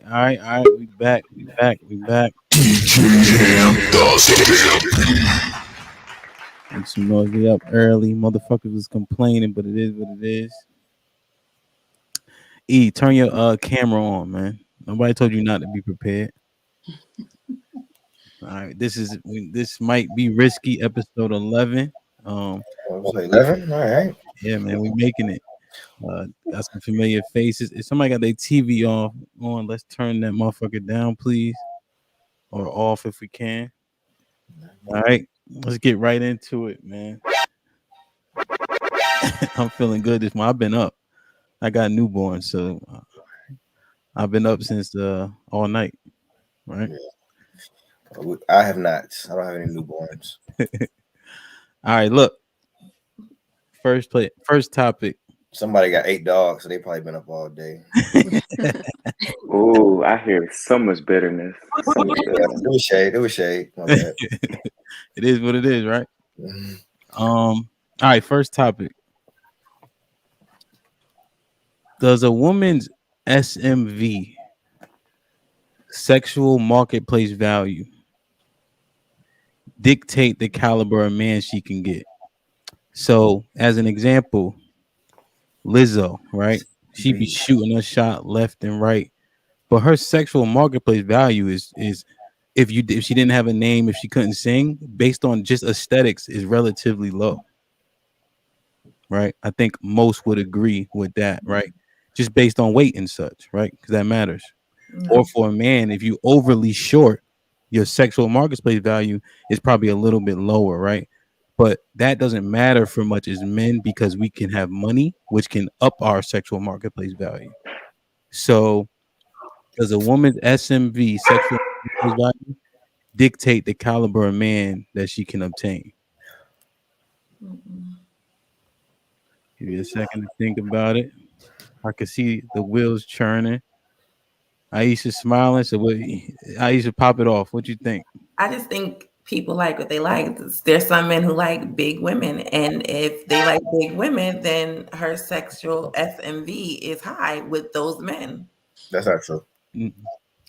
All right. We back. Make some noise. We up early. Motherfuckers was complaining, but it is what it is. Turn your camera on, man. Nobody told you not to be prepared. All right, this might be risky. Episode 11. I was like 11. All right. Yeah, man, we making it. Got some familiar faces. If somebody got their TV on, let's turn that motherfucker down, please, or off if we can. All right, let's get right into it, man. I'm feeling good this morning. I've been up. I got a newborn, so I've been up since all night. Right. I have not. I don't have any newborns. All right. Look. First topic. Somebody got 8 dogs, so they probably been up all day. Oh, I hear so much bitterness. So much bitterness. It was shade. It was shade. My bad. It is what it is, right? Mhm. All right. First topic. Does a woman's SMV, sexual marketplace value, dictate the caliber of man she can get? So, as an example, Lizzo, right? She be shooting a shot left and right, but her sexual marketplace value is if she didn't have a name, if she couldn't sing, based on just aesthetics, is relatively low, right? I think most would agree with that, right? Just based on weight and such, right? Because that matters. Or for a man, if you overly short, your sexual marketplace value is probably a little bit lower, right? But that doesn't matter for much as men because we can have money, which can up our sexual marketplace value. So, does a woman's SMV, sexual marketplace value, dictate the caliber of man that she can obtain? Give you a second to think about it. I can see the wheels churning. Aisha smiling. So, Aisha, pop it off. What you think? I just think people like what they like. There's some men who like big women, and if they like big women, then her sexual SMV is high with those men. That's not true.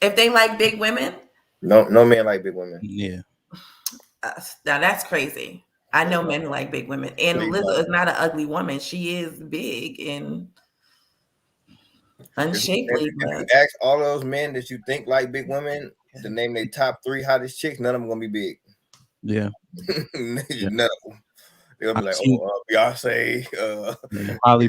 If they like big women, no man like big women. Yeah. Now that's crazy. I know men who like big women, and Lizzo is not an ugly woman. She is big and unshapely. If you ask all those men that you think like big women to name their top 3 hottest chicks, none of them gonna be big. Yeah. None of them. They'll be like, Beyonce, Halle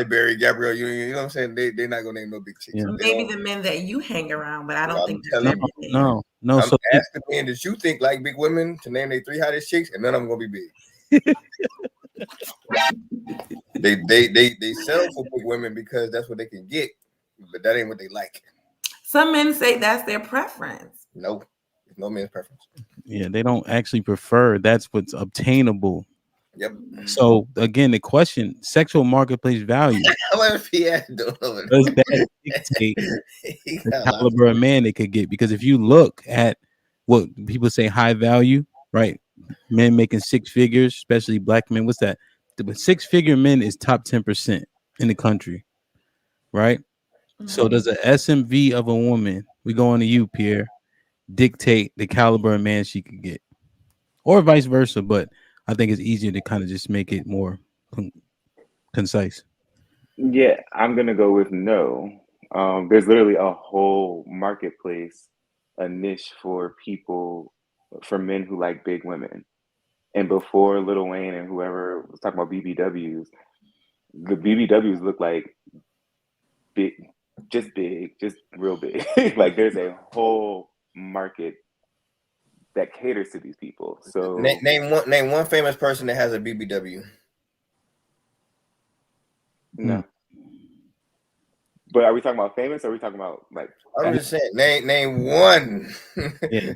Berry, Gabrielle Union. You know what I'm saying? They're not gonna name no big chicks. Yeah. Maybe the men that you hang around, but I don't think no. I'm So asking men that you think like big women to name their 3 hottest chicks, and none of them gonna be big. they settle for big women because that's what they can get, but that ain't what they like. Some men say that's their preference. Nope, it's no man's preference. Yeah, they don't actually prefer. That's what's obtainable. Yep. So again, the question: sexual marketplace value. What if he had does that dictate the caliber of man they could get? Because if you look at what people say high value, right? Men making 6 figures, especially black men. What's that? The 6-figure men is top 10% in the country, right? Mm-hmm. So does the SMV of a woman, we go on to you, Pierre, dictate the caliber of man she could get, or vice versa? But I think it's easier to kind of just make it more concise. Yeah, I'm gonna go with no. There's literally a whole marketplace, a niche for men who like big women. And before Lil Wayne and whoever was talking about BBWs, the BBWs look like big, just real big. Like there's a whole market that caters to these people. So name one famous person that has a BBW. No. But are we talking about famous or are we talking about like? I'm just saying, name one. Yeah.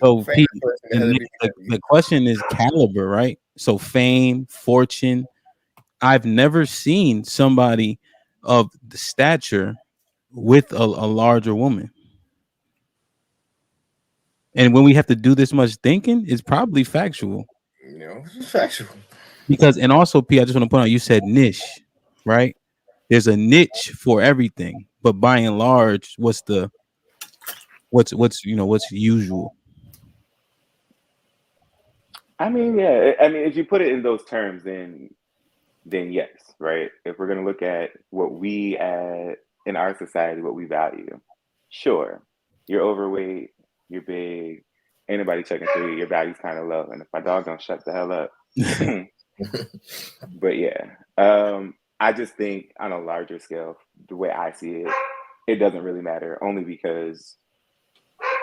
So Pete, the question is caliber, right? So fame, fortune. I've never seen somebody of the stature with a larger woman. And when we have to do this much thinking, it's probably factual. It's factual. Because, and also, Pete, I just want to point out, you said niche, right? there's a niche for everything, but by and large, what's usual? I mean, yeah. I mean, if you put it in those terms, then yes, right? If we're gonna look at what we in our society, what we value, sure, you're overweight, you're big, ain't nobody checking for you, your value's kind of low, and if my dog don't shut the hell up, but yeah, I just think on a larger scale, the way I see it, it doesn't really matter, only because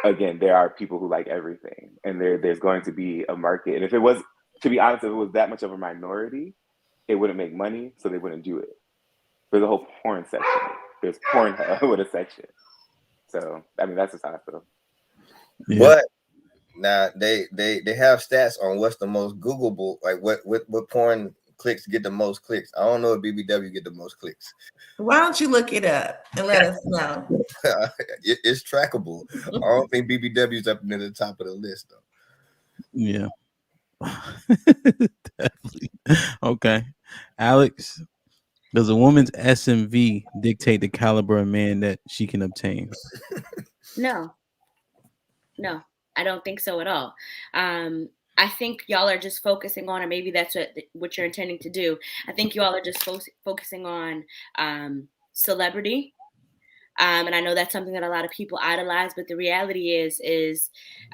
again, there are people who like everything, and there's going to be a market, and if it was, to be honest, if it was that much of a minority, it wouldn't make money, so they wouldn't do it. There's a whole porn section. There's porn with a section. So I mean, that's just how I feel. Yeah. But now they have stats on what's the most Googleable, like what porn clicks get the most clicks. I don't know if BBW get the most clicks. Why don't you look it up and let us know? It's trackable. I don't think BBW's up near the top of the list though. Yeah. Definitely. Okay. Alex, does a woman's SMV dictate the caliber of man that she can obtain? No, no, I don't think so at all. I think y'all are just focusing on, or maybe that's what you're intending to do. I think y'all are just focusing on celebrity. And I know that's something that a lot of people idolize, but the reality is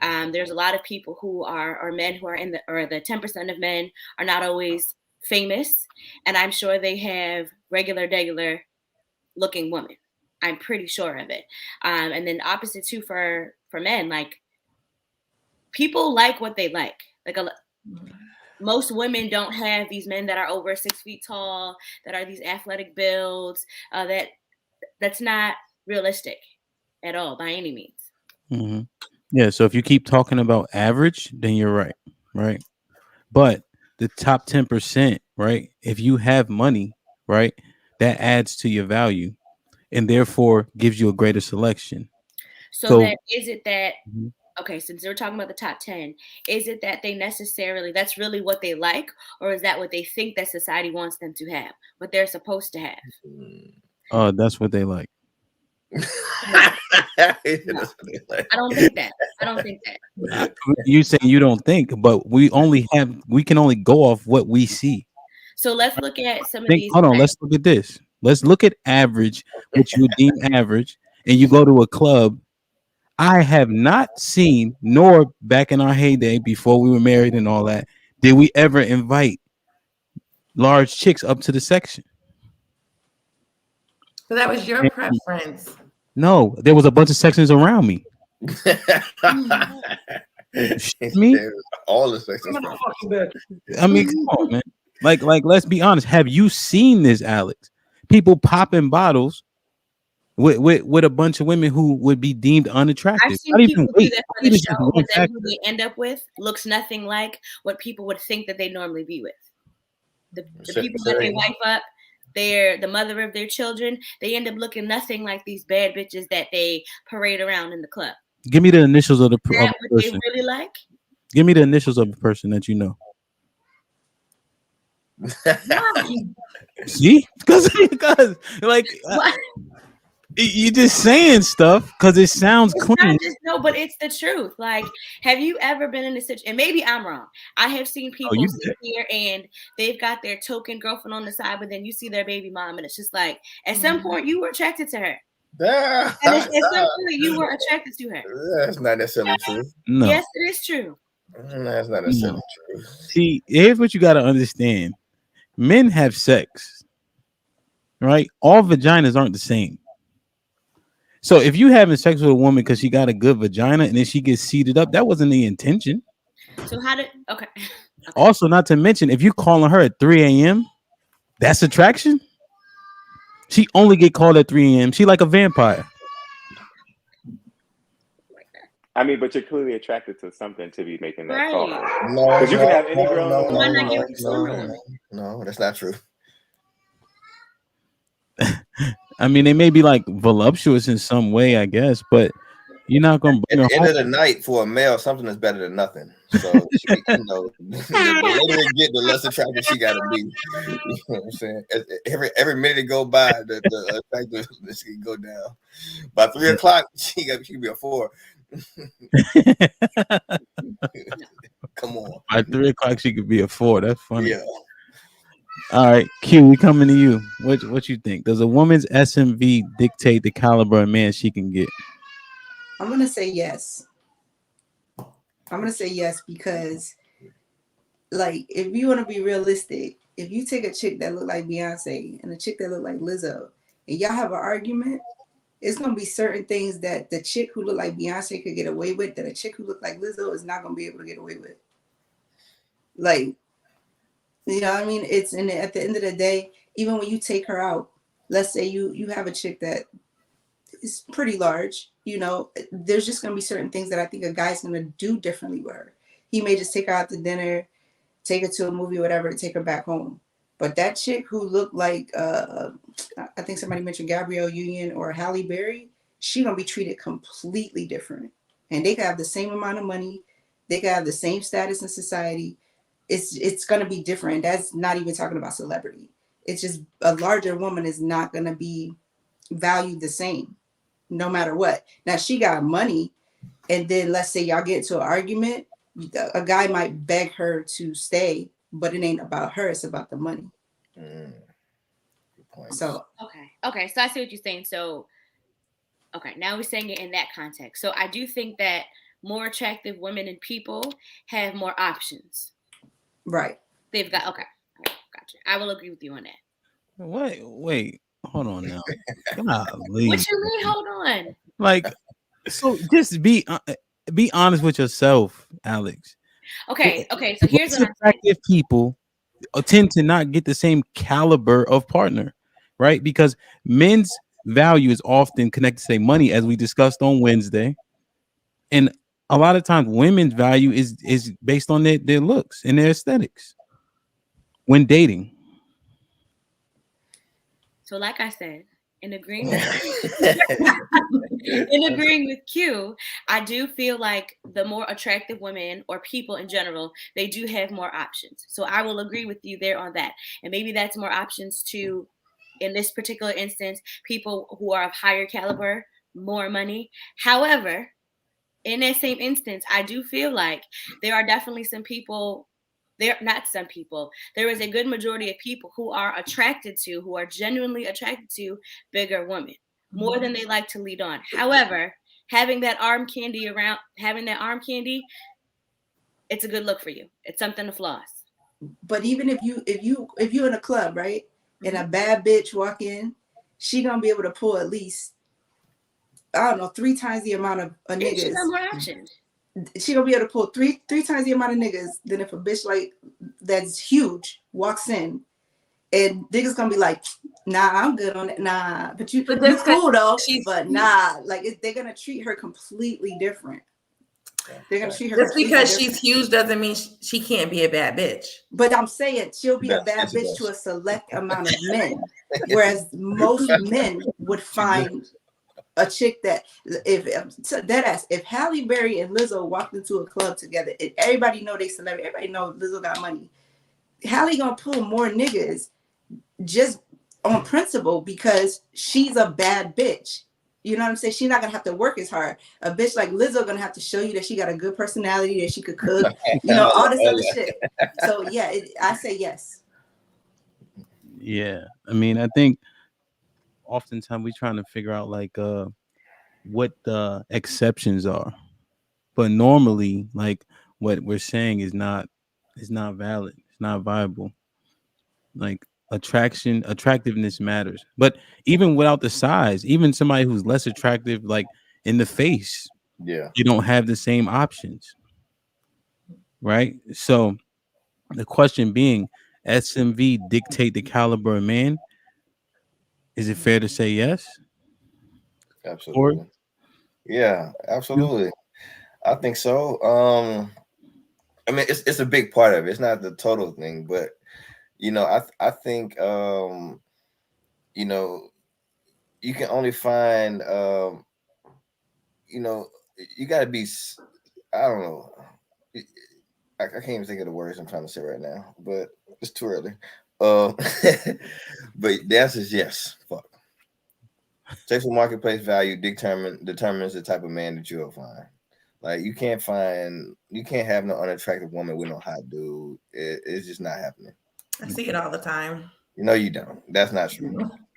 there's a lot of people who are men who are the 10% of men are not always famous, and I'm sure they have regular looking women. I'm pretty sure of it. And then opposite too for men, like people like what they like. Like most women don't have these men that are over 6 feet tall, that are these athletic builds. That's not realistic at all by any means. Mm-hmm. Yeah. So if you keep talking about average, then you're right. Right. But the top 10%, right? If you have money, right, that adds to your value and therefore gives you a greater selection. So So then is it that, Mhm. okay, since we're talking about the top 10, is it that they necessarily, that's really what they like, or is that what they think that society wants them to have, what they're supposed to have? That's what they like. No, no, I don't think that. I don't think that. You say you don't think, but we can only go off what we see. So let's look at some of Think, these. hold on, let's look at this. Let's look at average, which you would deem average, and you go to a club. I have not seen, nor back in our heyday before we were married and all that, did we ever invite large chicks up to the section. So that was your preference. No, there was a bunch of sections around me. Me? All the sections. I mean, come on, man. Like, let's be honest. Have you seen this, Alex? People popping bottles with a bunch of women who would be deemed I've unattractive. seen Not even people do weight. that for Weight the is just show, one but then factor. who they end up with looks nothing like what people would think that they normally be with. The people that they wife up, they're the mother of their children. They end up looking nothing like these bad bitches that they parade around in the club. Give me the initials of the Is that what they person. really like? Give me the initials of a person that you know. Why? See, because like Why? you just saying stuff because it sounds It's clean. not just no, but it's the truth. Like, have you ever been in a situation? And maybe I'm wrong. I have seen people you sit here and they've got their token girlfriend on the side, but then you see their baby mom, and it's just like at some point you were attracted to her. At some point you were attracted to her. That's not necessarily true. No, Yes, it is true. That's not necessarily true. see, here's what you got to understand: men have sex, right? All vaginas aren't the same. So if you having sex with a woman because she got a good vagina and then she gets seated up, that wasn't the intention. So how did okay. Also, not to mention, if you calling her at 3 a.m., that's attraction. She only get called at 3 a.m. She like a vampire. I mean, but you're clearly attracted to something to be making that call. Right. No, Because you can have any girl in the Why world. not give her some? No, that's not true. I mean, they may be like voluptuous in some way, I guess, but You're not gonna At bring her the end home. of the night, for a male, something is better than nothing. So she, the later it get, the less attractive she got to be. You know what I'm saying? Every minute it go by, the attractiveness can go down. By 3 o'clock, she be a 4. Come on, By 3 o'clock, she could be a 4. That's funny. yeah. All right, Q, we coming to you. What you think? Does a woman's SMV dictate the caliber of man she can get? I'm gonna say yes. I'm gonna say yes because, like, if you want to be realistic, if you take a chick that look like Beyonce and a chick that look like Lizzo, and y'all have an argument, it's gonna be certain things that the chick who look like Beyonce could get away with that a chick who look like Lizzo is not gonna be able to get away with. Like, you know what I mean? It's and at the end of the day, even when you take her out, let's say you have a chick that is pretty large, there's just gonna be certain things that I think a guy's gonna do differently with her. He may just take her out to dinner, take her to a movie, whatever, and take her back home. But that chick who looked like I think somebody mentioned Gabrielle Union or Halle Berry, she gonna be treated completely different. And they could have the same amount of money, they could have the same status in society. It's gonna be different. That's not even talking about celebrity. It's just a larger woman is not gonna be valued the same, no matter what. Now she got money, and then let's say y'all get into an argument, a guy might beg her to stay, but it ain't about her, it's about the money. Good points. So Okay. So I see what you're saying. So, okay, now we're saying it in that context. So I do think that more attractive women and people have more options. right. They've got, okay, all right, gotcha. I will agree with you on that. Wait, hold on now. What Golly. you mean? Hold on. Like, so just be honest with yourself, Alex. Okay. So here's Less what I'm saying. attractive people tend to not get the same caliber of partner, right? Because men's value is often connected to say money, as we discussed on Wednesday, and a lot of times women's value is based on their looks and their aesthetics when dating. So, like I said, in agreeing with in agreeing with Q, I do feel like the more attractive women or people in general, they do have more options. So I will agree with you there on that. And maybe that's more options to, in this particular instance, people who are of higher caliber, more money. However, in that same instance, I do feel like there are definitely some people, there not some people, there is a good majority of people who are attracted to, who are genuinely attracted to bigger women more than they like to lead on. However, having that arm candy around, having that arm candy, it's a good look for you. It's something to floss. But even if you're in a club, right, and a bad bitch walk in, she gonna be able to pull at least, I don't know, 3 times the amount of Yeah, she got niggas. more options. She gonna be able to pull three times the amount of niggas than if a bitch like that's huge walks in, and niggas gonna be like, nah, I'm good on it. Nah, but you But you just 'cause cool though, she's but nah, like they're gonna treat her completely different. They're gonna treat her just completely because she's different. huge doesn't mean she can't be a bad bitch. But I'm saying she'll be a Yes, bad yes, it bitch to does. a select amount of men, whereas most men would She does. find a chick that if Halle Berry and Lizzo walked into a club together, and everybody know they celebrity, everybody know Lizzo got money. Halle gonna pull more niggas just on principle because she's a bad bitch. You know what I'm saying? She's not gonna have to work as hard. A bitch like Lizzo gonna have to show you that she got a good personality, that she could cook, all this other shit. So yeah, I say yes. Yeah, I mean, I think oftentimes we trying to figure out like what the exceptions are, but normally like what we're saying is not valid. It's not viable. Like attractiveness matters, but even without the size, even somebody who's less attractive, like in the face, Yeah, you don't have the same options, right? So the question being, SMV dictate the caliber of man. Is it fair to say yes? Or absolutely. Yeah, absolutely. I think so. I mean, it's a big part of it. It's not the total thing, but I think you know, you can only find you know, you got to be. I don't know. I can't even think of the words I'm trying to say right now, but it's too early. Um, but the answer is yes. Fuck. Sexual marketplace value determines the type of man that you'll find. Like you can't have no unattractive woman with no hot dude. It's just not happening. I see it all the time. No, you don't. That's not true.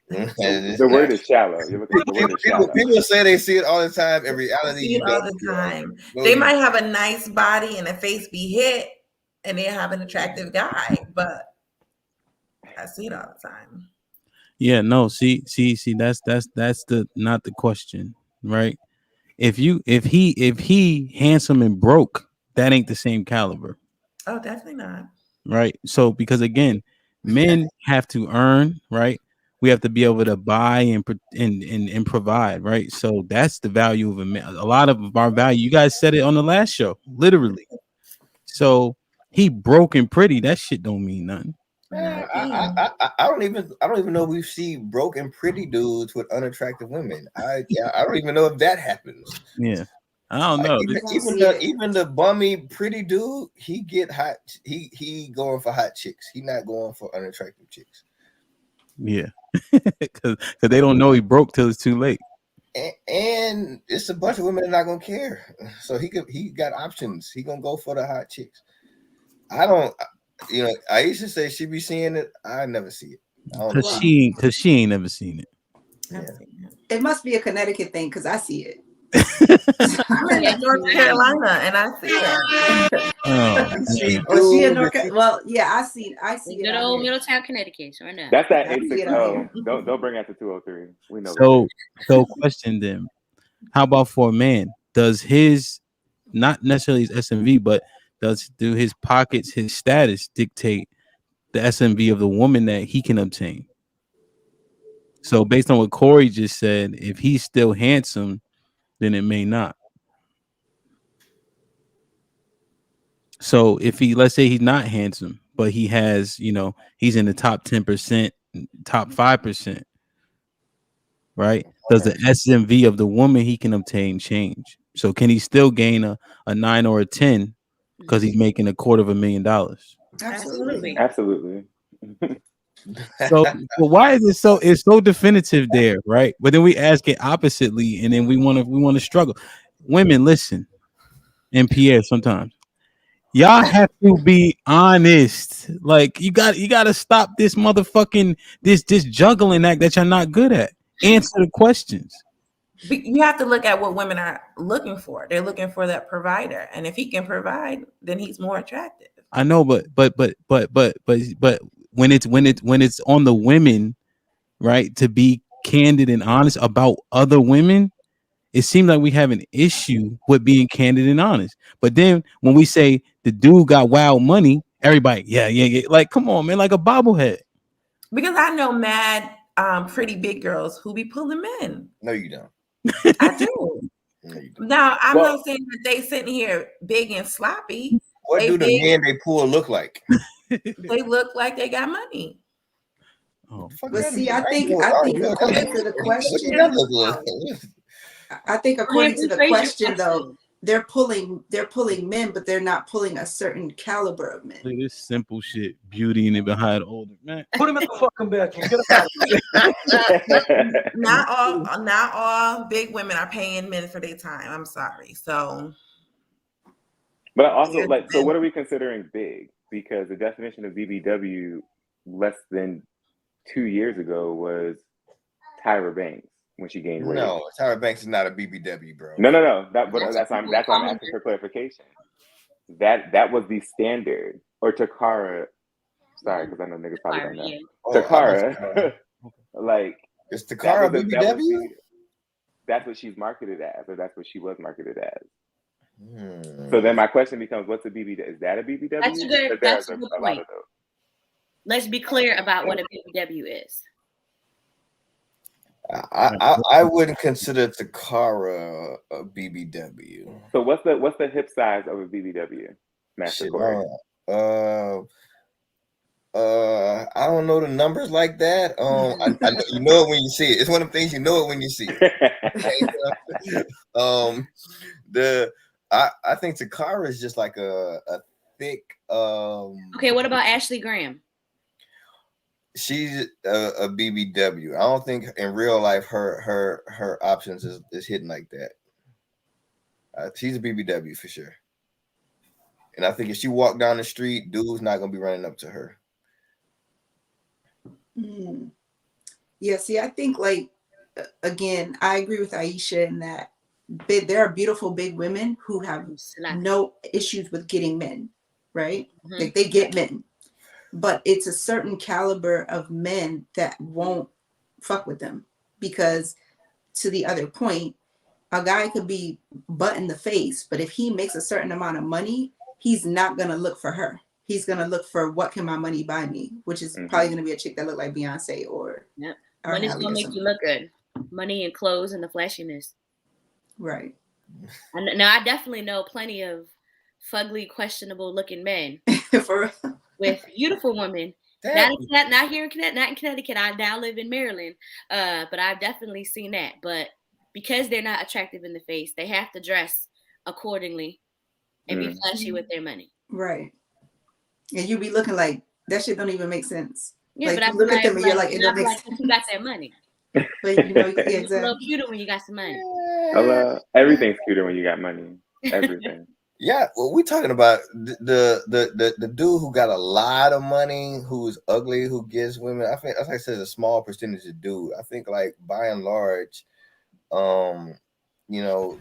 It's The not. word is shallow. You're looking. The word is shallow. People say they see it all the time. In I reality, see you it all don't the see it all the time. time. No, They you might have a nice body and a face be hit, and they have an attractive guy, but I see it all the time. Yeah, no, see, that's the not the question, right? If he handsome and broke, that ain't the same caliber, Oh, definitely not. right? So because again, men have to earn, right? We have to be able to buy and provide, right? So that's the value of a man. A lot of our value, you guys said it on the last show, literally. So he broke and pretty. That shit don't mean nothing. Yeah, Not me. I don't even know if we see broken pretty dudes with unattractive women. I don't even know if that happens. Yeah, I don't Like know. I even don't even see the it. even the bummy pretty dude, he get hot. He going for hot chicks. He not going for unattractive chicks. Yeah, because they don't know he broke till it's too late. And it's a bunch of women that not gonna care. So he got options. He gonna go for the hot chicks. I don't. Aisha say she be seeing it. I never see it. I don't know. Cause Well, she ain't never seen it. I've Yeah. seen it. it must be a Connecticut thing because I see it. I'm in North Carolina and I see it. Oh You see man. Or she in dude. North Well, yeah, I see it Good out old here. Middletown, Connecticut. Sure enough. That's that I see it out 860. here. Don't bring out the 203. We know what it So is. question then. How about for a man? Does his not necessarily his SMV, but do his pockets, his status dictate the SMV of the woman that he can obtain? So based on what Corey just said, if he's still handsome, then it may not. So if he, let's say he's not handsome, but he has, he's in the top 10%, top 5%, right? Does the SMV of the woman he can obtain change? So can he still gain a 9 or a 10 because he's making $250,000? Absolutely. Absolutely. Absolutely. So well, why is it so? It's so definitive there, right? But then we ask it oppositely, and then we want to struggle. Women, listen, and Pierre, sometimes y'all have to be honest. Like you got to stop this motherfucking this juggling act that you're not good at. Answer the questions. You have to look at what women are looking for. They're looking for that provider, and if he can provide, then he's more attractive. I know, but when it's on the women, right, to be candid and honest about other women, it seems like we have an issue with being candid and honest. But then when we say the dude got wild money, everybody, yeah. Like, come on, man, like a bobblehead. Because I know mad pretty big girls who be pulling men. No, you don't. I do. No, you don't. Now I'm Well, not saying that they sitting here big and sloppy. What They do the big. men they pull look like? They look like they got money. Oh, Fuck But that see, mean? I think according to the What do that question, look like? I think Go ahead, according to the rephrase your question though, question. they're pulling men, but they're not pulling a certain caliber of men. look at this simple shit, beauty in it behind older man. Put him in the fucking bedroom. Get him out Not all big women are paying men for their time. I'm sorry. So but I also like. So what are we considering big? Because the definition of BBW less than 2 years ago was Tyra Banks when she gained weight. No, Tyra Banks is not a BBW, bro. No. But That's that's what I'm people that's why I'm call asking her. for clarification. That was the standard. Or Takara. Sorry, because I know niggas probably Fire, don't know. yeah. Oh, I know Takara. Like it's that was Takara that was BBW. the that's what she's marketed as, or that's what she was marketed as. Hmm. So then my question becomes, what's a BBW? Is that a BBW? That's a good. Because That's there's a good a lot point. of those. Let's be clear about what a BBW is. I wouldn't consider Takara a BBW. So what's the hip size of a BBW, Master Shit, Corey? I don't know the numbers like that. I know, you know it when you see it. It's one of the things you know it when you see it. um, the I think Takara is just like a thick. Okay, what about Ashley Graham? She's a BBW. I don't think in real life her options is hidden like that. She's a BBW for sure. And I think if she walked down the street, dude's not gonna be running up to her. Mm. Yeah, see, I think like again, I agree with Aisha in that there are beautiful big women who have no issues with getting men, right? Mm-hmm. Like they get men, but it's a certain caliber of men that won't fuck with them because, to the other point, a guy could be butt in the face, but if he makes a certain amount of money, he's not gonna look for her. He's gonna look for what can my money buy me, which is probably gonna be a chick that look like Beyonce or money's Halle gonna or make something. you look good. Money and clothes and the flashiness. Right. Now I definitely know plenty of fugly, questionable looking men For with beautiful women. Not here in Connecticut. Not in Connecticut. I now live in Maryland, but I've definitely seen that. But because they're not attractive in the face, they have to dress accordingly and be flashy with their money. Right. And you be looking like that shit don't even make sense. Yeah, like but you look at them and you're like, it don't make sense. You got that money. But you know, yeah, It's exactly. a little cuter when you got some money. Everything's cuter when you got money. Everything. Yeah, well, we're talking about the dude who got a lot of money, who's ugly, who gets women. I think, as I said, a small percentage of dude. I think, like by and large, you know,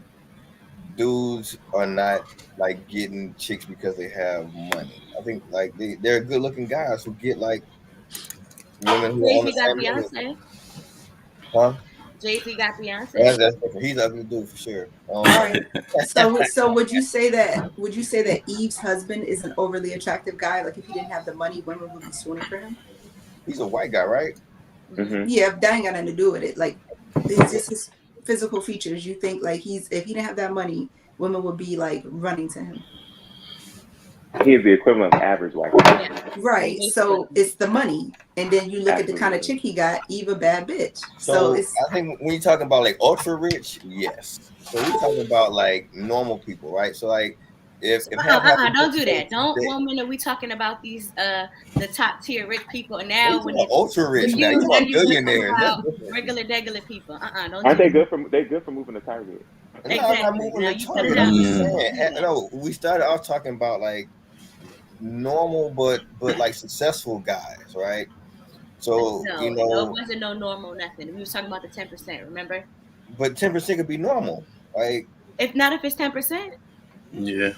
dudes are not like getting chicks because they have money. I think like they're good looking guys who get like women who are on the Jay-Z got same level. Beyonce. Huh? Jay-Z got Beyonce. That's different. He's ugly dude for sure. All right. So would you say that Eve's husband is an overly attractive guy? Like if he didn't have the money, women would be swooning for him? He's a white guy, right? Mm-hmm. Yeah, that ain't got nothing to do with it. Like it's just his physical features. You think like if he didn't have that money, women would be like running to him. He is the equivalent of average white guy. Yeah. Right. So it's the money. And then you look at the kind of chick he got, Eve a bad bitch. So it's I think when you're talking about like ultra rich, yes. So we're talking about like normal people, right? So like if don't do that. Don't one minute we talking about these the top tier rich people, and now when it's ultra rich now, you you're billionaires. about regular people. Don't Aren't do they that. good for moving to Target? Exactly. I'm not moving Now to you put it Target. out. I'm just saying. No, we started off talking about like normal but like successful guys, right? So No, it wasn't no normal nothing. We was talking about the 10%, remember? But 10% could be normal, like if it's 10%. Yeah.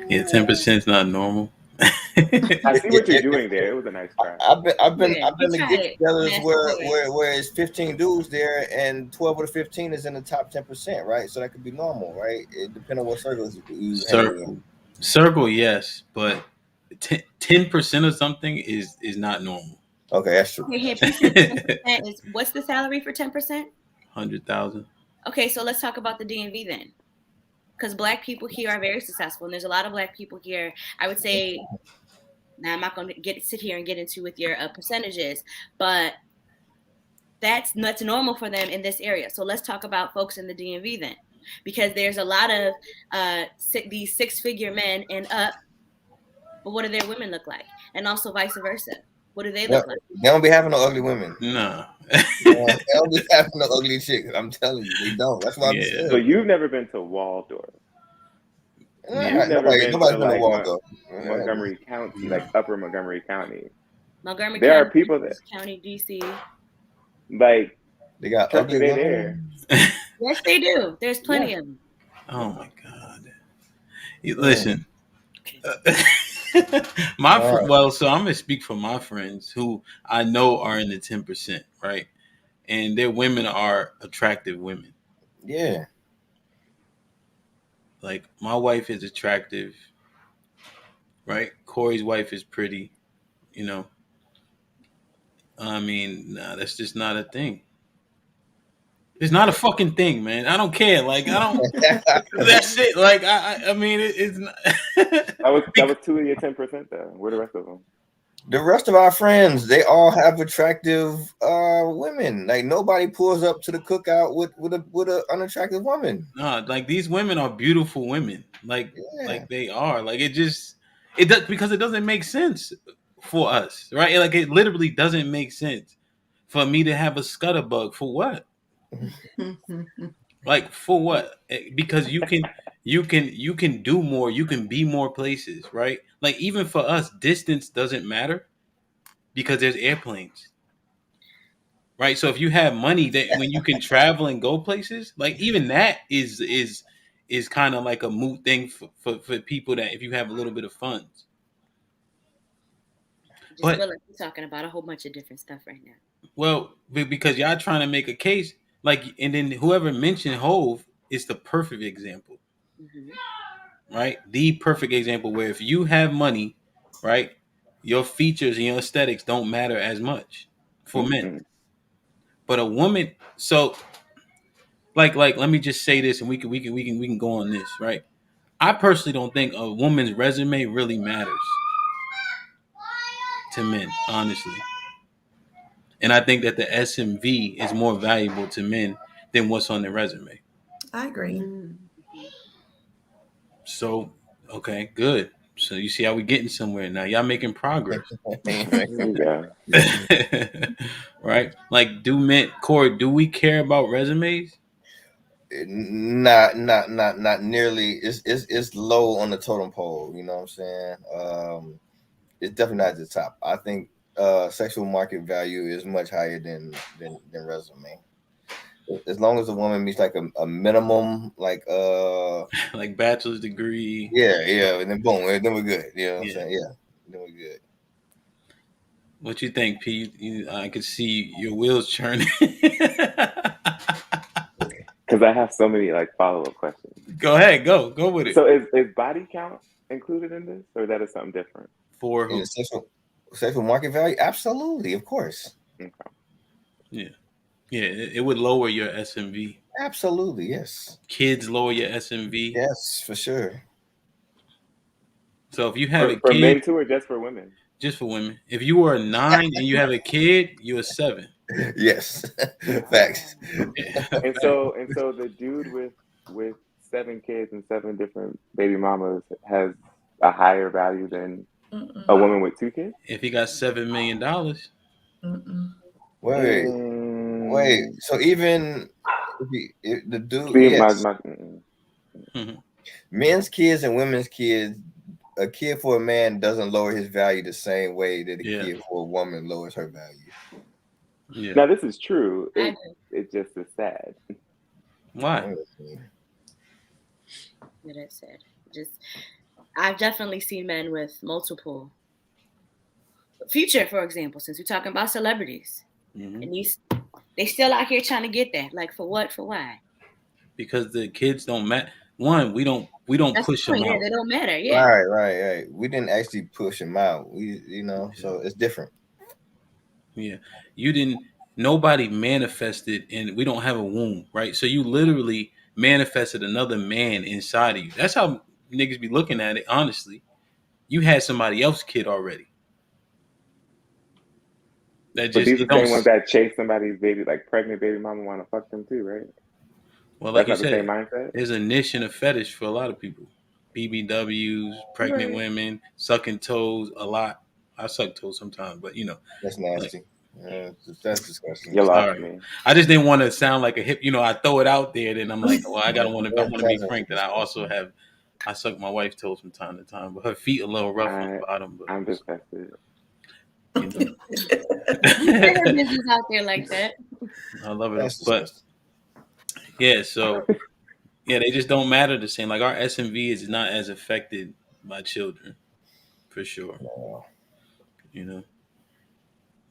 Yeah, 10% is not normal. I see what you're doing there. It was a nice try. I've been to get-togethers where it's 15 dudes there and 12 of the 15 is in the top 10%, right? So that could be normal, right? It depends on what circles you hang in. Circle, yes, but 10% of something is not normal. Okay, that's true. Okay, here, 10% is what's the salary for 10%? 100,000. Okay, so let's talk about the DMV then, because Black people here are very successful, and there's a lot of Black people here. I would say, now I'm not going to sit here and get into with your percentages, but that's normal for them in this area. So let's talk about folks in the DMV then, because there's a lot of these six-figure men and up, but what do their women look like? And also vice versa. What do they look like? They don't be having no ugly women. No. They don't be having no ugly chicks. I'm telling you, they don't. That's why I'm saying. So you've never been to Waldorf. You've never been to like Montgomery County, like Upper Montgomery County. There are people that County, DC. Like they got ugly women there. Yes, they do. There's plenty of them. Oh my God! Listen, so I'm gonna speak for my friends who I know are in the 10%, right? And their women are attractive women. Yeah. Like my wife is attractive, right? Corey's wife is pretty, you know. I mean, nah, that's just not a thing. It's not a fucking thing, man. I don't care. Like I don't. That's it. Like I mean, it's not. that was 2 of your 10% though. Where the rest of them? The rest of our friends, they all have attractive women. Like nobody pulls up to the cookout with a unattractive woman. No, like these women are beautiful women. Yeah. Like they are. Like it just it does because it doesn't make sense for us, right? Like it literally doesn't make sense for me to have a scutterbug for what? Like for what? Because you can do more, you can be more places, right? Like even for us, distance doesn't matter because there's airplanes. Right? So if you have money that when you can travel and go places, like even that is kind of like a moot thing for people that if you have a little bit of funds. Just But feel like we're talking about a whole bunch of different stuff right now. well, because y'all trying to make a case, like and then whoever mentioned Hove is the perfect example, Hmm. right? The perfect example where if you have money, right, your features and your aesthetics don't matter as much for men. Mm-mm. But a woman, so like let me just say this and we can go on this, right? I personally don't think a woman's resume really matters to men, honestly. And I think that the SMV is more valuable to men than what's on their resume. I agree. So, okay, good. So you see how we getting somewhere now. Y'all making progress. There you go. Right? Like do men Corey, do we care about resumes? Not nearly. It's low on the totem pole. You know what I'm saying? It's definitely not at the top. I think sexual market value is much higher than resume. As long as a woman meets like a minimum, like Like bachelor's degree. yeah, and then boom, then we're good. You know what I'm Yeah. saying? Yeah, then we're good. What you think, P? I could see your wheels churning. Because I have so many like follow-up questions. Go ahead, go with it. So is body count included in this, or that is something different? For In who? sexual market value, absolutely, of course, Okay. Yeah, yeah. It would lower your SMV. absolutely, yes, Kids lower your SMV. yes, for sure. So if you have a For kid, men too, or just for women? just for women, if you were a 9 and you have a kid, you're a 7. Yes, facts. Um, And so the dude with 7 kids and 7 different baby mamas has a higher value than a Mm-mm. woman with 2 kids. If he got $7 million, Mm-mm. Wait, wait. Mm, So even if the dude, see, yes, mhm, men's kids and women's kids. A kid for a man doesn't lower his value the same way that a yeah, kid for a woman lowers her value. yeah. now this is true. I It just is sad. Why? Mm. agree with it said. Just I've definitely seen men with multiple future, for example, since we're talking about celebrities. Hmm. And these they still out here trying to get that. Like for what? For why? Because the kids don't matter. One, we don't That's the push them point. Yeah, out. they don't matter. Yeah. Right. We didn't actually push him out. Yeah, So it's different. yeah. You didn't. Nobody manifested, and we don't have a womb, right? So you literally manifested another man inside of you. That's how niggas be looking at it. Honestly, you had somebody else's kid already. That But just these it are the don't. same ones that chase somebody's baby, like pregnant baby mama, want to fuck them too, right? Well, like That's you not the same said, mindset. there's a niche and a fetish for a lot of people. BBWs, pregnant Right. women, sucking toes a lot. I suck toes sometimes, but That's like, nasty. That's disgusting. You lost sorry. me. I just didn't want to sound like a hip. I throw it out there, then I'm like, well, I gotta want to. I That want to be sounds frank that I also disgusting. have. I suck my wife's toes from time to time, but her feet a little rough on the I bottom. But I'm disgusted. you know, Don't say her business out there like that. I love it. That's But disgusting. yeah, so yeah, they just don't matter the same. Like our SMV is not as affected by children for sure. No. You know,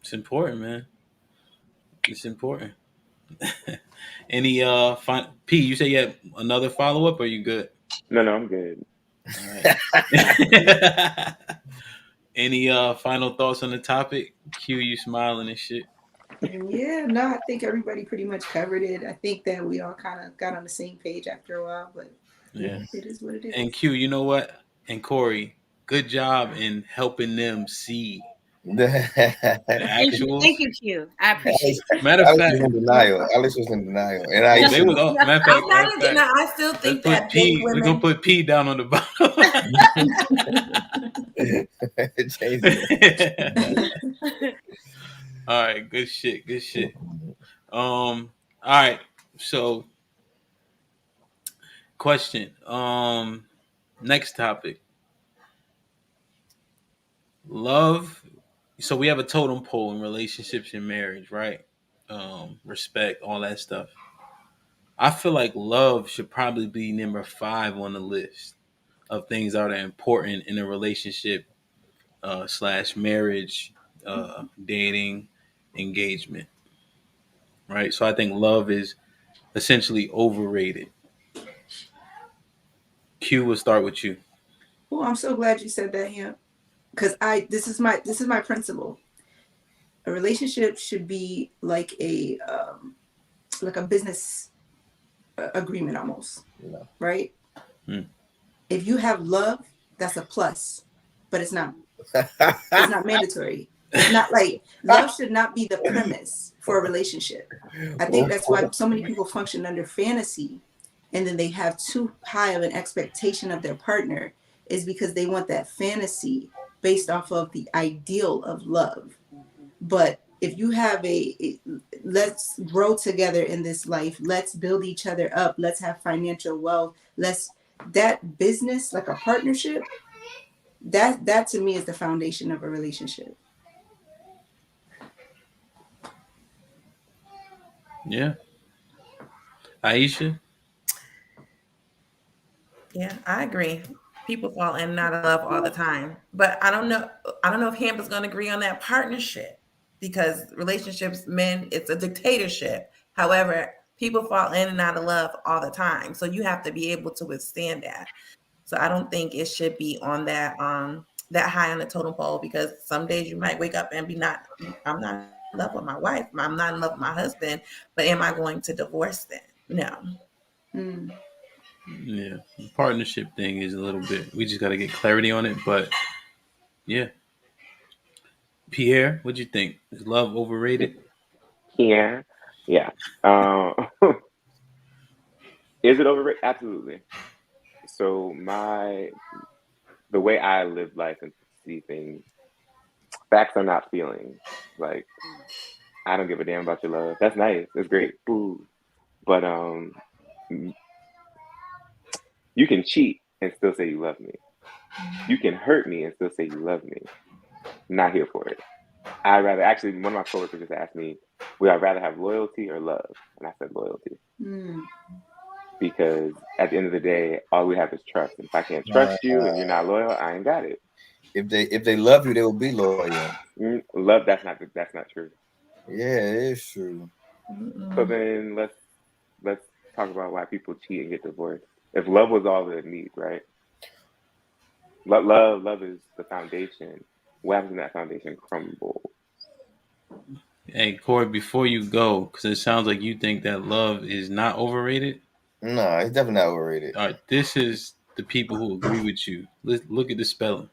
it's important, man. It's important. Any P, you say you had another follow up or you good? No, no, I'm good. All right. Any final thoughts on the topic? Q, you smiling and shit. Yeah, no, I think everybody pretty much covered it. I think that we all kind of got on the same page after a while, but Yeah. it is what it And is. Q, you know what? And Corey, good job in helping them see The Thank you, actuals. thank you, Q. I appreciate Alex, that. Matter of Alex was fact, in denial. Alex was in denial, and I oh, used they to. was all No, matter of fact. I still Let's think put that big P. We're gonna women. put P down on the bottom. Change it. All right, good shit, good shit. All right. So, question. Next topic. Love. So we have a totem pole in relationships and marriage, right? Respect, all that stuff. I feel like love should probably be number 5 on the list of things that are important in a relationship slash marriage, dating, engagement, right? So I think love is essentially overrated. Q will start with you. Oh, I'm so glad you said that, yeah. Because this is my principle. A relationship should be like a business agreement almost, No. right? Hmm. If you have love, that's a plus, but it's not mandatory. It's not like love should not be the premise for a relationship. I think that's why so many people function under fantasy and then they have too high of an expectation of their partner is because they want that fantasy based off of the ideal of love. But if you have let's grow together in this life, let's build each other up, let's have financial wealth, let's that business like a partnership, that to me is the foundation of a relationship. Yeah. Aisha? Yeah, I agree. People fall in and out of love all the time, but I don't know. I don't know if Hamp is going to agree on that partnership because relationships, men, it's a dictatorship. However, people fall in and out of love all the time, so you have to be able to withstand that. So I don't think it should be on that high on the totem pole because some days you might wake up and be not. I'm not in love with my wife. I'm not in love with my husband. But am I going to divorce them? No. Mm. Yeah. The partnership thing is a little bit, we just got to get clarity on it. But yeah. Pierre, what'd you think? Is love overrated? Here, yeah. Um, is it overrated? Absolutely. So the way I live life and see things, facts are not feelings. Like I don't give a damn about your love. That's nice. That's great. Ooh. But you can cheat and still say you love me. You can hurt me and still say you love me. Not here for it. I rather actually one of my coworkers just asked me, would I rather have loyalty or love? And I said loyalty. Mm. Because at the end of the day, all we have is trust. And if I can't Uh, trust you and you're not loyal, I ain't got it. if they love you, they will be loyal. Love that's not true. Yeah, it is true. So Mm-mm. then let's talk about why people cheat and get divorced. If love was all they need, right? Love is the foundation. What happens when that foundation crumbles? Hey, Corey, before you go, because it sounds like you think that love is not overrated. No, it's definitely not overrated. All right, this is the people who agree with you. Look at the spelling.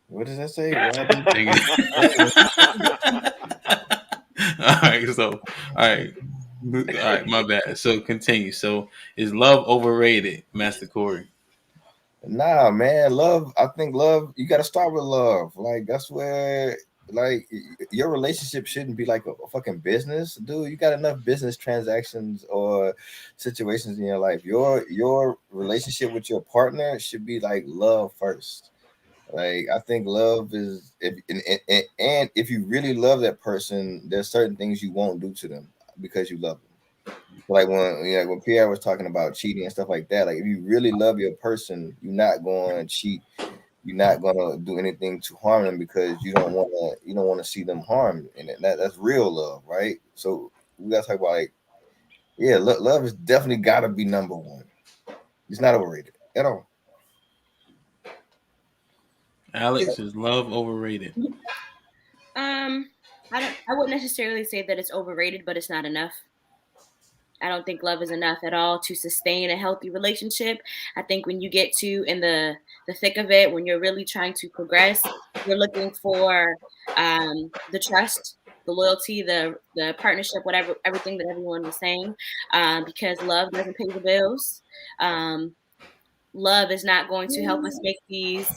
What does that say? What happened? Thing is- all right, so all right, my bad. So continue. So is love overrated, Master Corey? Nah, man, love. I think love. You got to start with love. Like that's where, like, your relationship shouldn't be like a fucking business, dude. You got enough business transactions or situations in your life. Your relationship with your partner should be like love first. Like I think love is if and if you really love that person, there's certain things you won't do to them because you love them. Like when Pierre was talking about cheating and stuff like that, like if you really love your person, you're not going to cheat. You're not going to do anything to harm them because you don't want to see them harmed, and that's real love, right? So we got to talk about like yeah, love is definitely got to be number one. It's not overrated at all. Alex, is love overrated? I wouldn't necessarily say that it's overrated, but it's not enough. I don't think love is enough at all to sustain a healthy relationship. I think when you get to in the thick of it, when you're really trying to progress, You're looking for the trust, the loyalty, the partnership, whatever, everything that everyone was saying, because love doesn't pay the bills. Um, Love is not going to help us make these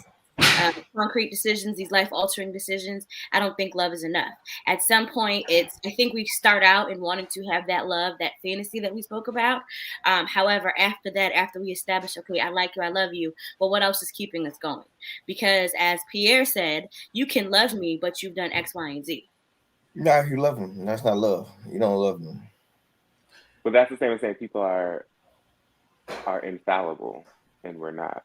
concrete decisions, these life altering decisions. I don't think love is enough. At some point, I think we start out in wanting to have that love, that fantasy that we spoke about. However, after that, after we establish, okay, I like you, I love you, but what else is keeping us going? Because as Pierre said, you can love me, but you've done X, Y, and Z. Nah, you love them. That's not love. You don't love them. But that's the same as saying people are infallible and we're not.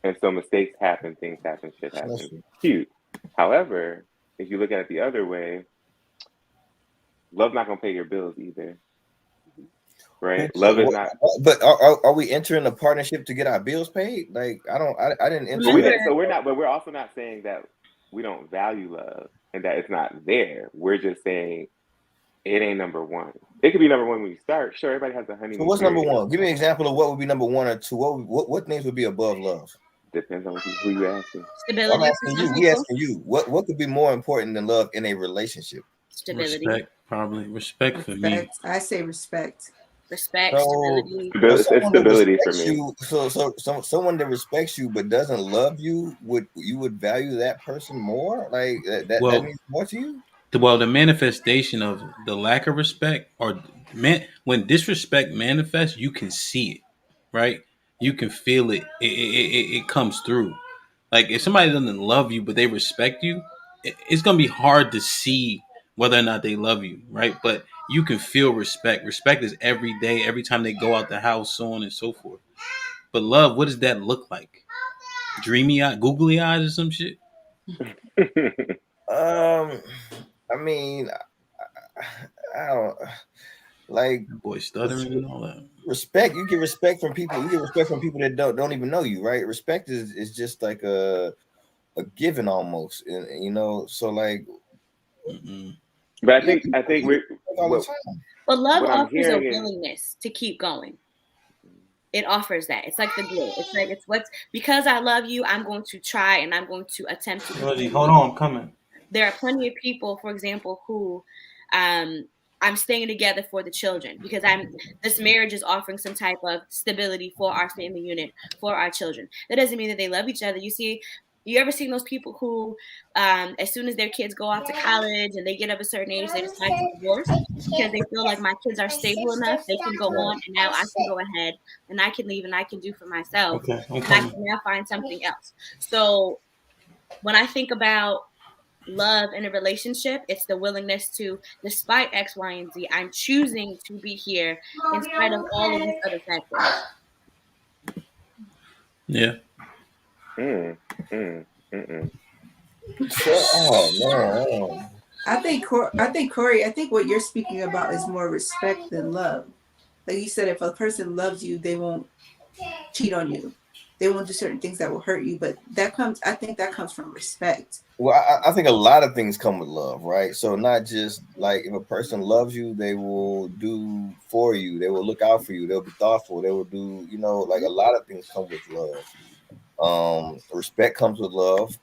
And so mistakes happen, things happen, shit That's happens. true. Cute. However, if you look at it the other way, love's not gonna pay your bills either, right? Love is not. But are we entering a partnership to get our bills paid? Like I didn't enter But we Remember, didn't. So we're not. But we're also not saying that we don't value love and that it's not there. We're just saying it ain't number one. It could be number one when you start. Sure, everybody has a So honeymoon what's number period. one? Give me an example of what would be number one or two. What things would be above love? Depends on who you asking. I'm stability for asking some you. We people. asking you. What could be more important than love in a relationship? Stability, Respect, probably respect for me. Respect. I say respect. respect, So, stability. so It's someone that stability for respects me. you, someone that respects you but doesn't love you, would value that person more? Like that Well, means more to you? the manifestation of the lack of respect or when disrespect manifests, you can see it, right? You can feel it. It comes through. Like if somebody doesn't love you but they respect you, it's gonna be hard to see whether or not they love you, right? But you can feel respect. Respect is every day, every time they go out the house, so on and so forth. But love, what does that look like? Dreamy eye, googly eyes, or some shit? Um, I mean, I don't like That boy res- stuttering and all that. respect. You get respect from people. You get respect from people that don't even know you, right? Respect is just like a given almost, and so like Mm-mm. But yeah, I think you get we respect all the what time. But love what I'm offers a hearing is willingness to keep going. It offers that. It's like the glue. It's like it's what's because I love you, I'm going to try and I'm going to attempt to Reggie, continue. hold on, I'm coming. There are plenty of people, for example, who I'm staying together for the children because this marriage is offering some type of stability for our family unit, for our children. That doesn't mean that they love each other. You ever seen those people who, as soon as their kids go off to college and they get of a certain age, they decide to divorce because they feel like my kids are stable enough, they can go on, and now I can go ahead and I can leave and I can do for myself, Okay, I'm and I coming. can now find something else. So when I think about love in a relationship, it's the willingness to, despite X, Y, and Z, I'm choosing to be here in spite of all of these other factors. Yeah. mm, mm, mm. So, oh man, I think Corey. I think what you're speaking about is more respect than love. Like you said, if a person loves you, they won't cheat on you. They won't do certain things that will hurt you. But that comes. I think that comes from respect. well, I think a lot of things come with love, right? So not just like if a person loves you, they will do for you. They will look out for you. They'll be thoughtful. They will do, like a lot of things come with love. Respect comes with love.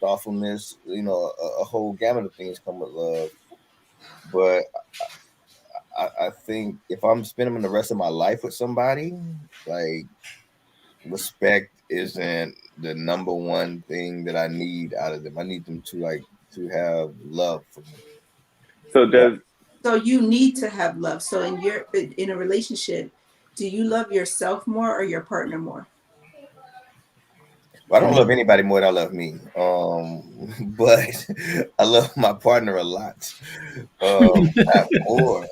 Thoughtfulness, a whole gamut of things come with love. But I think if I'm spending the rest of my life with somebody, like respect isn't the number one thing that I need out of them. I need them to have love for me. So Yeah. does So you need to have love. So in a relationship, do you love yourself more or your partner more? Well, I don't love anybody more than I love me. But I love my partner a lot. Not more.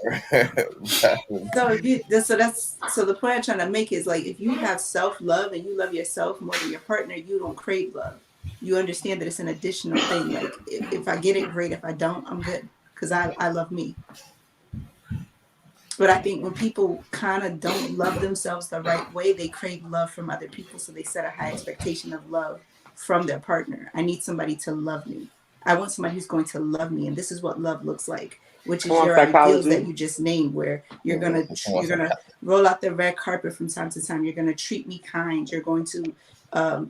So if you so that's so the point I'm trying to make is like if you have self love and you love yourself more than your partner, you don't crave love. You understand that it's an additional thing. Like if I get it, great. If I don't, I'm good because I love me. But I think when people kind of don't love themselves the right way, they crave love from other people. So they set a high expectation of love from their partner. I need somebody to love me. I want somebody who's going to love me. And this is what love looks like, which come is on your ideals that psychology? you just named, where Mhm. you're gonna roll out the red carpet from time to time. You're gonna treat me kind. You're going to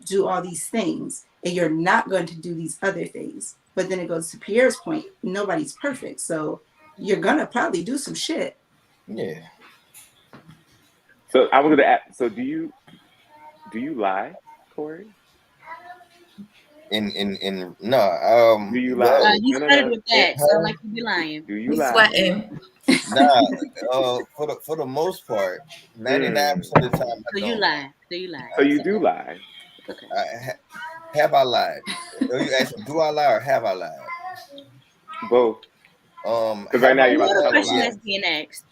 do all these things, and you're not going to do these other things. But then it goes to Pierre's point: nobody's perfect, so you're gonna probably do some shit. Yeah. So I was gonna ask. So do you lie, Corey? In no Do you well lie? You No, no, started no. with it, that. Sound like you be lying. Do you He's lie? sweating. nah for the most part 99% Mm. of the time I So you don't. lie. So you lie. So It's you okay. do lie. It's okay. Have I lied? Are you asking, do I lie or have I lied? Both. Because right Have now I you're You about to know the lied? tell a question Yeah. lie. that's being asked.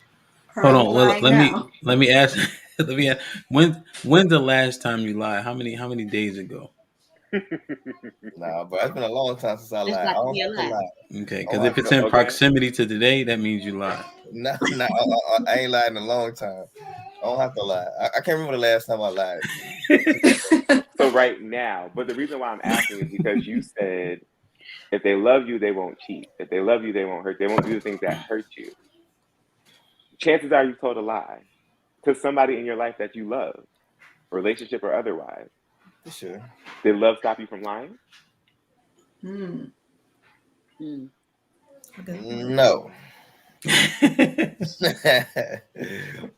Are Hold you on. Well, lying now? let me ask. Let me ask. When's the last time you lied? How many days ago? Nah, but it's been a long time since I It's lied. I about to don't be a have to lie. lie. Okay, I don't because have if to it's So, in lie. okay. proximity to today, that means you lied. No, no, I ain't lied in a long time. I don't have to lie. I can't remember the last time I lied. So right now, but the reason why I'm asking is because you said if they love you, they won't cheat. If they love you, they won't hurt. They won't do the things that hurt you. Chances are you told a lie to somebody in your life that you love, relationship or otherwise. For sure. Did love stop you from lying? Hmm. Mm. Okay. No.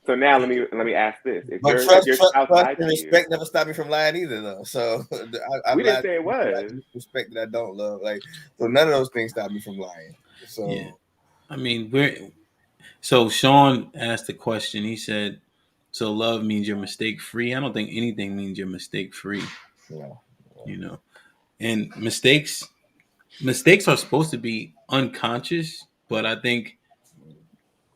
So now let me ask this: But if your spouse trust lied and to you, respect never stopped me from lying either, though. So I've we didn't lied say it to people was. I respect that I don't love. Like, so none of those things stop me from lying. Yeah. So I mean, so Sean asked the question. He said, "So love means you're mistake free." I don't think anything means you're mistake free. you know, You know, and mistakes are supposed to be unconscious, but I think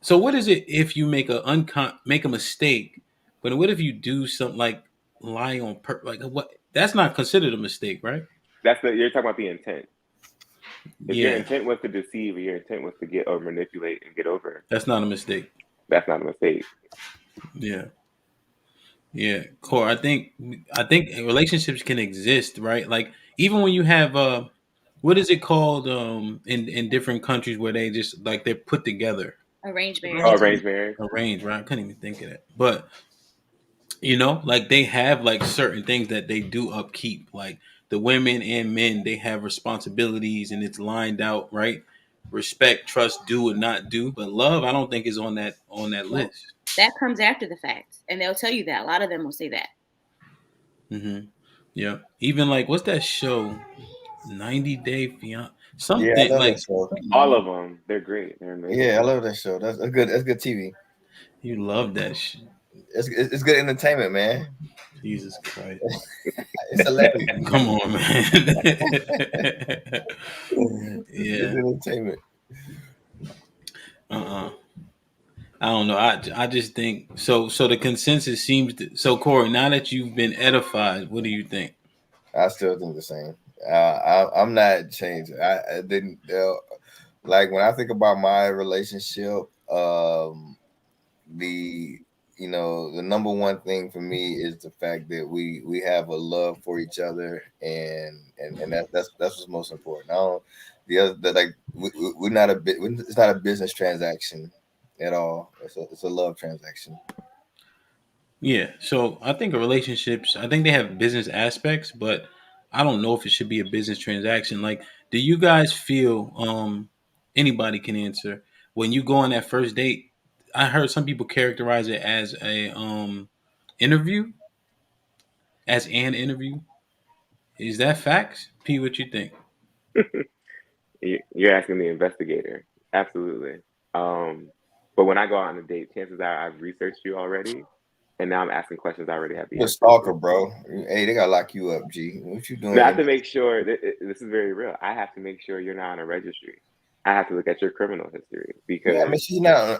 so. What is it if you make a mistake? But what if you do something like lie on like what? That's not considered a mistake, right? You're talking about the intent. If your Yeah, intent was to deceive or your intent was to get or manipulate and get over, that's not a mistake. that's not a mistake. Yeah. Yeah, core. I think relationships can exist, right? Like even when you have what is it called in different countries where they just like they're put together, Arranged Oh, marriage. arranged marriage. arranged, right? I couldn't even think of that. But like they have like certain things that they do upkeep. Like the women and men, they have responsibilities and it's lined out, right? Respect, trust, do and not do. But love, I don't think is on that Nope. list. That comes after the fact. And they'll tell you that. A lot of them will say that. Yeah. Even like what's that show? 90 Day Fiance. yeah, I Something love that like show. All of them, they're great. They're amazing Yeah, I shows. love that show. That's good. That's good TV. you love that shit. It's good entertainment, man. Jesus Christ. It's hilarious. Come on, man. It's good Yeah. entertainment. Uh-uh. I don't know. I just think so. So the consensus seems so. Corey, now that you've been edified, what do you think? I still think the same. I'm not changing. I didn't like when I think about my relationship. The the number one thing for me is the fact that we have a love for each other, and that's what's most important. I don't the other that like we're not a bit. It's not a business transaction at all. It's a love transaction. Yeah. So I think I think they have business aspects, but I don't know if it should be a business transaction. Like, do you guys feel anybody can answer when you go on that first date? I heard some people characterize it as a interview, as an interview. Is that facts? P, what you think? You're asking the investigator. Absolutely. Um, but when I go out on a date, chances are I've researched you already, and now I'm asking questions I already have the You're a answers stalker, to. bro. Hey, they gotta lock you up, G. What you Now I doing? have to make sure that this is very real. I have to make sure you're not on a registry. I have to look at your criminal history Yeah, I because mean she's not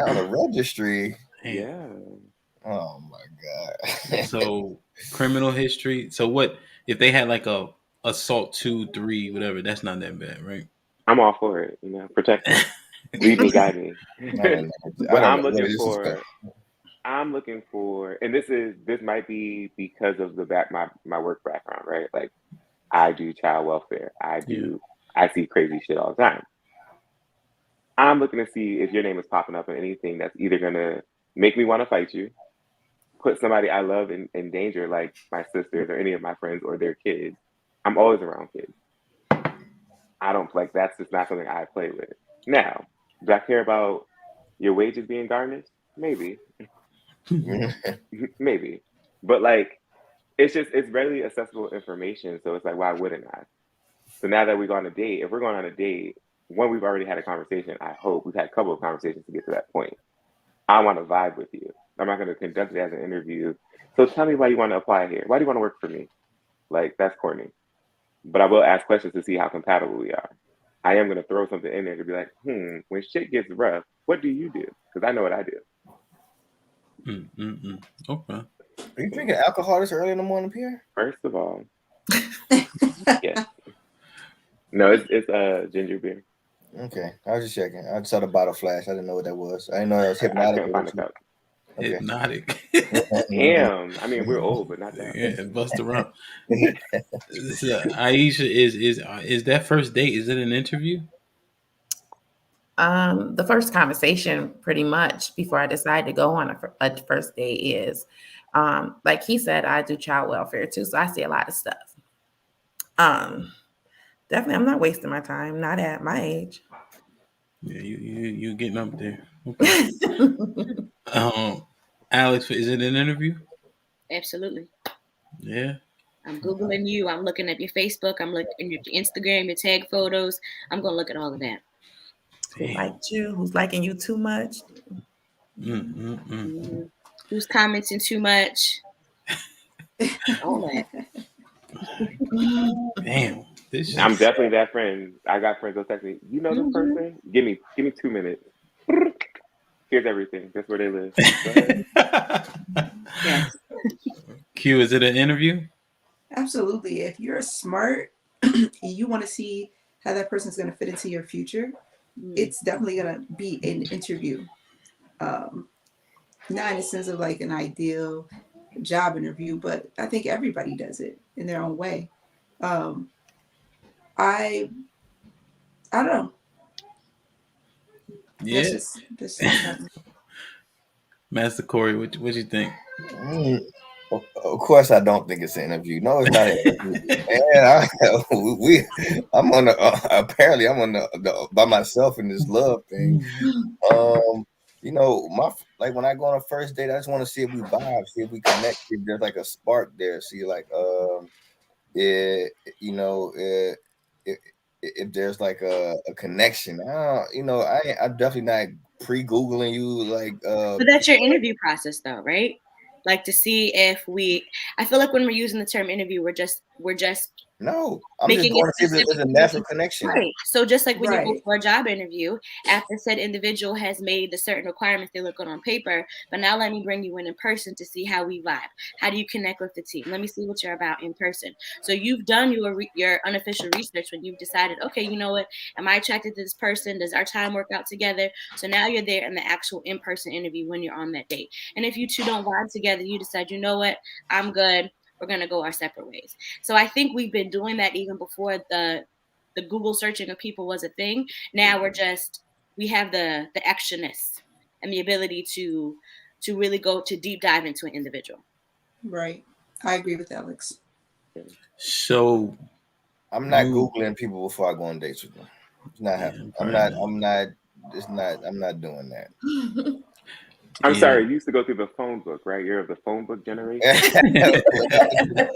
on a registry. Damn. yeah, Oh my god. So criminal history. So what if they had like a assault 2, 3, whatever? That's not that bad, right? I'm all for it. Protect me, lead me, guide me. I don't know. I But don't know. What is this? I'm looking for, and this might be because of my work background, right? Like I do child welfare. Yeah. I see crazy shit all the time. I'm looking to see if your name is popping up in anything that's either gonna make me want to fight you, put somebody I love in danger, like my sisters or any of my friends or their kids. I'm always around kids. I don't like that's just not something I play with. Now, do I care about your wages being garnished? Maybe, maybe, but like it's readily accessible information, so it's like why wouldn't I? So now that we go on a date, if we're going on a date, one we've already had a conversation. I hope we've had a couple of conversations to get to that point. I want to vibe with you. I'm not going to conduct it as an interview. So tell me why you want to apply here. Why do you want to work for me? Like that's corny. But I will ask questions to see how compatible we are. I am going to throw something in there to be like, when shit gets rough, what do you do? Because I know what I do. Okay. Are you drinking alcohol this early in the morning, Pierre? First of all, yes. No, it's ginger beer. Okay, I was just checking. I just saw the bottle flash. I didn't know what that was. I didn't know that was I hypnotic couldn't or find what the you. cup. Okay. Hypnotic. Damn. I mean, we're old, but not that. Yeah, bust around. So, Aisha, is that first date? Is it an interview? The first conversation, pretty much, before I decide to go on a first date is, like he said, I do child welfare too, so I see a lot of stuff. Um, Definitely, I'm not wasting my time. Not at my age. Yeah, you getting up there. Okay. Um, Alex, is it an interview? Absolutely. Yeah. I'm Googling you. I'm looking at your Facebook. I'm looking at your Instagram, your tag photos. I'm going to look at all of that. Who Damn. liked you? Who's liking you too much? Mm, who's commenting too much? All that. Damn. This I'm shit's definitely that friend. I got friends that text me, you know this Mm-hmm. person? Give me 2 minutes. Here's everything. That's where they live. Go ahead. Yes. Q. Is it an interview? Absolutely. If you're smart and you want to see how that person's going to fit into your future, Mm. it's definitely going to be an interview. Um, Not in the sense of like an ideal job interview, but I think everybody does it in their own way. Um, I I don't know. Yeah. That's just not me. Master Corey, what you think? Mm, of course, I don't think it's an interview. No, it's not an interview. And I'm on the apparently I'm on the by myself in this love thing. Um, my like when I go on a first date, I just want to see if we vibe, see if we connect, see if there's like a spark there, see like it, you know, if, if there's like a connection. I'm definitely not pre-googling you like But that's your interview process, though, right? Like to see if we. I feel like when we're using the term interview, we're just no, I'm just making it going to see if specific there's a to what natural you connection. right. So just like when you go Right. for a job interview, after said individual has made the certain requirements they look good on paper, but now let me bring you in person to see how we vibe. How do you connect with the team? Let me see what you're about in person. So you've done your unofficial research when you've decided, okay, you know what? Am I attracted to this person? Does our time work out together? So now you're there in the actual in-person interview when you're on that date. And if you two don't vibe together, you decide, you know what? I'm good. We're gonna go our separate ways. So I think we've been doing that even before the Google searching of people was a thing. Now we have the extraness and the ability to really go to deep dive into an individual. Right. I agree with Alex. So I'm not you, googling people before I go on dates with them. It's not yeah, happening. I'm probably not. not. I'm not. It's not. I'm not doing that. I'm Yeah. sorry, you used to go through the phone book, right? You're of the phone book generation? I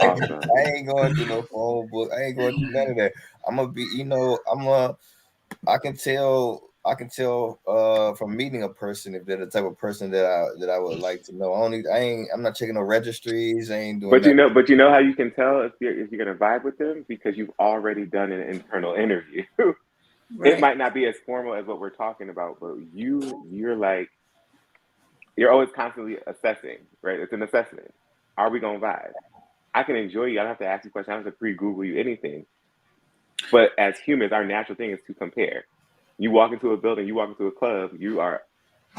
Awesome. ain't going through no phone book. I ain't going through none of that. I'm gonna be. I'm a. I can tell. I can tell from meeting a person if they're the type of person that I would like to know. I'm not checking no registries. I ain't doing But that. you know how you can tell if you're gonna vibe with them because you've already done an internal interview. It Right. might not be as formal as what we're talking about, but you're like you're always constantly assessing, right? It's an assessment. Are we gonna vibe? I can enjoy you. I don't have to ask you questions. I don't have to pre-Google you anything. But as humans, our natural thing is to compare. You walk into a building, you walk into a club, you are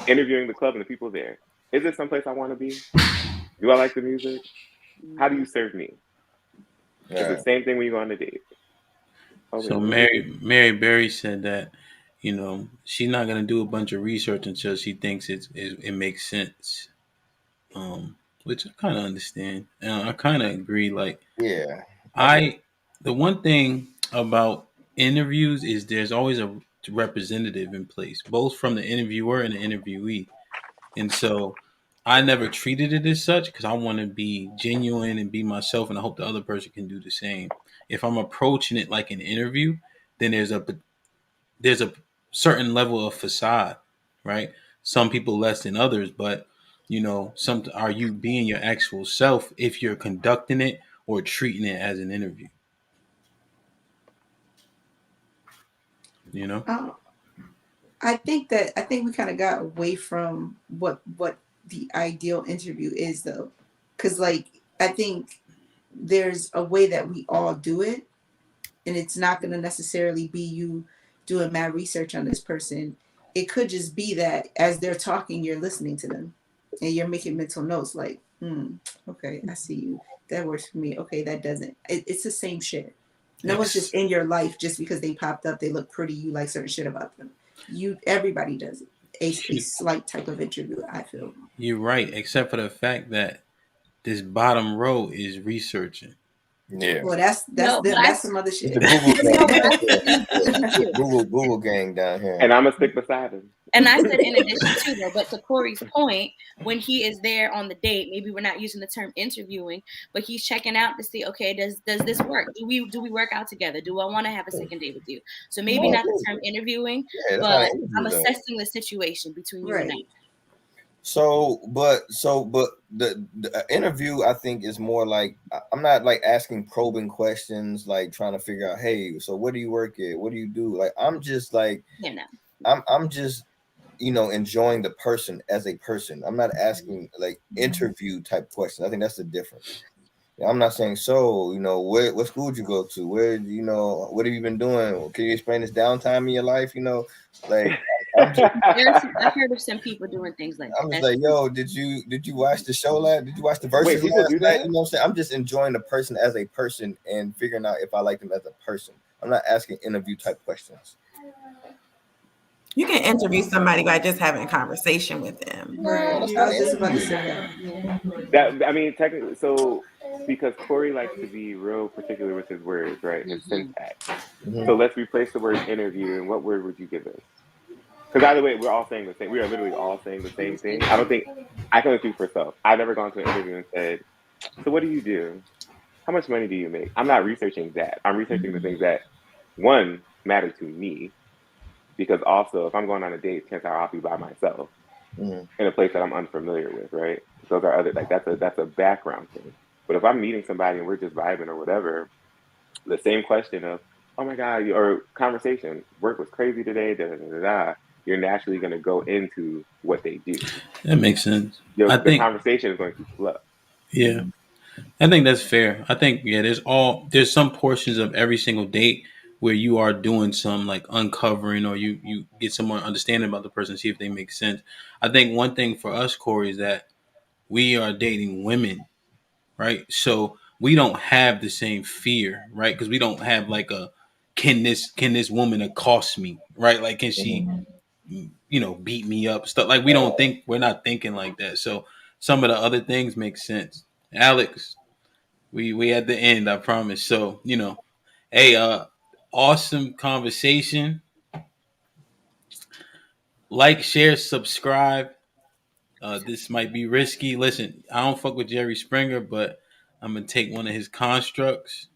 interviewing the club and the people there. Is this someplace I want to be? Do I like the music? How do you serve me? It's the Right. same thing when you go on a date. Oh wait, So what were we saying? Mary Berry said that she's not gonna do a bunch of research until she thinks it makes sense. Um, which I kind of understand. I kind of agree. Like Yeah, I get. I, the one thing about interviews is there's always a representative in place, both from the interviewer and the interviewee. And so I never treated it as such because I want to be genuine and be myself, and I hope the other person can do the same. If I'm approaching it like an interview, then there's a certain level of facade, right? Some people less than others, but some are you being your actual self if you're conducting it or treating it as an interview, you know? Um, I think we kind of got away from what the ideal interview is though, because like I think there's a way that we all do it, and it's not going to necessarily be you doing mad research on this person. It could just be that as they're talking, you're listening to them and you're making mental notes like, okay, I see you. That works for me. Okay, that doesn't. It's the same shit. No one's just Ex- in your life just because they popped up, they look pretty, you like certain shit about them. Everybody does it. A slight type of interview, I feel. you're right, except for the fact that this bottom row is researching. Yeah, Well, that's No, but them. That's some other it's the shit. Google no, gang. but I Yeah, said in yeah, addition yeah. to. Google gang down here. And I'm gonna stick beside him. And I said in addition to though, but to Corey's point, when he is there on the date, maybe we're not using the term interviewing, but he's checking out to see, okay, does this work? Do we work out together? Do I want to have a second date with you? So maybe Oh, not the term interviewing, yeah, that's not but an interview I'm though. assessing the situation between you and I. Right. But the interview I think is more like I'm not like asking probing questions, like trying to figure out, hey, so what do you work at? What do you do? Like I'm just like You know. I'm just enjoying the person as a person. I'm not asking like interview type questions. I think that's the difference. I'm not saying so. What school did you go to? Where what have you been doing? Can you explain this downtime in your life? Like I'm just I've heard of some people doing things like that. I'm just That's like, true. yo, did you watch the show Did you watch the Wait, verses people last do night? that? You know what I'm saying? I'm just enjoying the person as a person and figuring out if I like them as a person. I'm not asking interview type questions. You can interview somebody by just having a conversation with them. No, Right. that's I not an was just about to interview. say that. Yeah. That I mean, technically, so because Corey likes to be real particular with his words, right? His syntax. So Mhm. let's replace the word interview, and what word would you give us? Because either way, we're all saying the same. We are literally all saying the same thing. I don't think I can only speak for myself. I've never gone to an interview and said, "So what do you do? How much money do you make?" I'm not researching that. I'm researching the things that one matter to me. Because also, if I'm going on a date, chances are I'll be by myself Mhm. in a place that I'm unfamiliar with, right? Those are other like that's a background thing. But if I'm meeting somebody and we're just vibing or whatever, the same question of, oh my God, or conversation, work was crazy today, da da da da da, you're naturally going to go into what they do. That makes sense. I The think, conversation is going to flow. yeah, I think that's fair. I think, yeah, there's some portions of every single date where you are doing some like uncovering, or you get some more understanding about the person, see if they make sense. I think one thing for us, Corey, is that we are dating women, right? So we don't have the same fear, right? Because we don't have like a can this woman accost me, right? Like can she Mhm. beat me up, stuff like we're not thinking like that. So some of the other things make sense. Alex, we at the end, I promise. So hey, awesome conversation. Like, share, subscribe. This might be risky. Listen, I don't fuck with Jerry Springer, but I'm gonna take one of his constructs.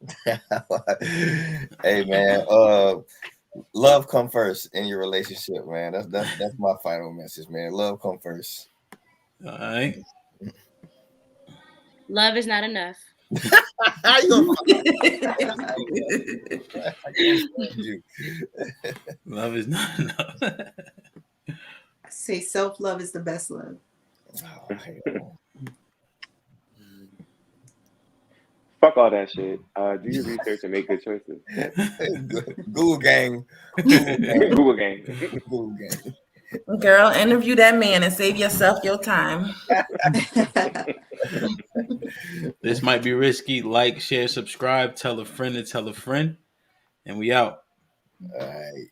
Hey man, love come first in your relationship, man. That's my final message, man. Love come first. All right. Love is not enough. How you gonna I can't stand you. Love is not enough. I say self love is the best love. Oh, hell. Fuck all that shit. Do your research and make good choices. Google gang. Google gang. Google gang. Google gang. Girl, interview that man and save yourself your time. This might be risky. Like, share, subscribe, tell a friend to tell a friend, and we out. All right.